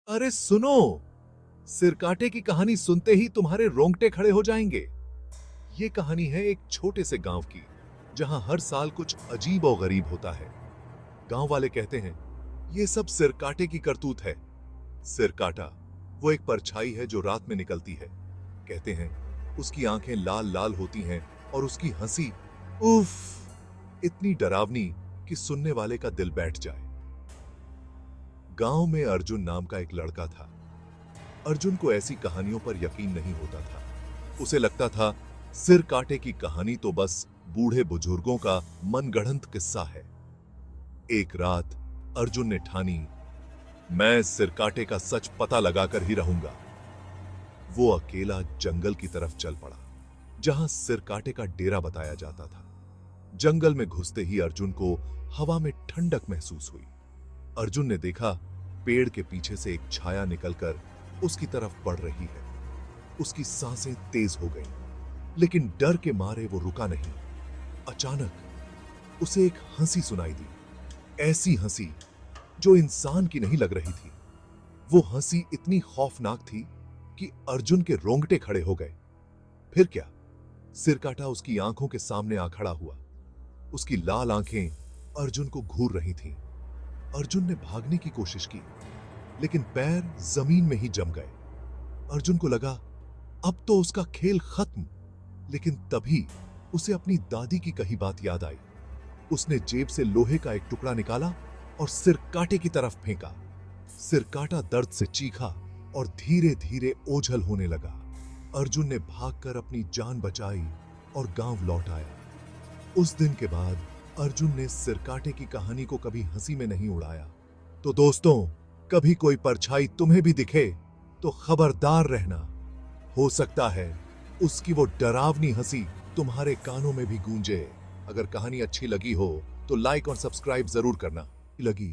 अरे सुनो, सिरकाटे की कहानी सुनते ही तुम्हारे रोंगटे खड़े हो जाएंगे। ये कहानी है एक छोटे से गांव की, जहां हर साल कुछ अजीब और गरीब होता है। गांव वाले कहते हैं ये सब सिरकाटे की करतूत है। सिरकाटा वो एक परछाई है जो रात में निकलती है। कहते हैं उसकी आंखें लाल लाल होती हैं और उसकी हंसी उफ, इतनी डरावनी कि सुनने वाले का दिल बैठ जाए। गांव में अर्जुन नाम का एक लड़का था। अर्जुन को ऐसी कहानियों पर यकीन नहीं होता था। उसे लगता था सिर काटे की कहानी तो बस बूढ़े बुजुर्गों का मनगढ़ंत किस्सा है। एक रात अर्जुन ने ठानी, मैं सिरकाटे का सच पता लगाकर ही रहूंगा। वो अकेला जंगल की तरफ चल पड़ा, जहां सिरकाटे का डेरा बताया जाता था। जंगल में घुसते ही अर्जुन को हवा में ठंडक महसूस हुई। अर्जुन ने देखा पेड़ के पीछे से एक छाया निकलकर उसकी तरफ बढ़ रही है। उसकी सांसें तेज हो गईं, लेकिन डर के मारे वो रुका नहीं। अचानक उसे एक हंसी सुनाई दी, ऐसी हंसी जो इंसान की नहीं लग रही थी। वो हंसी इतनी खौफनाक थी कि अर्जुन के रोंगटे खड़े हो गए। फिर क्या, सिरकाटा उसकी आंखों के सामने आ खड़ा हुआ। उसकी लाल आंखें अर्जुन को घूर रही थीं। अर्जुन ने भागने की कोशिश की, लेकिन पैर जमीन में ही जम गए। अर्जुन को लगा अब तो उसका खेल खत्म, लेकिन तभी उसे अपनी दादी की कही बात याद आई। उसने जेब से लोहे का एक टुकड़ा निकाला और सिरकाटे की तरफ फेंका। सिरकाटा दर्द से चीखा और धीरे धीरे ओझल होने लगा। अर्जुन ने भागकर अपनी जान बचाई और गांव लौट आया। उस दिन के बाद अर्जुन ने सिरकाटे की कहानी को कभी हंसी में नहीं उड़ाया। तो दोस्तों, कभी कोई परछाई तुम्हें भी दिखे तो खबरदार रहना। हो सकता है उसकी वो डरावनी हंसी तुम्हारे कानों में भी गूंजे। अगर कहानी अच्छी लगी हो तो लाइक और सब्सक्राइब जरूर करना। लगी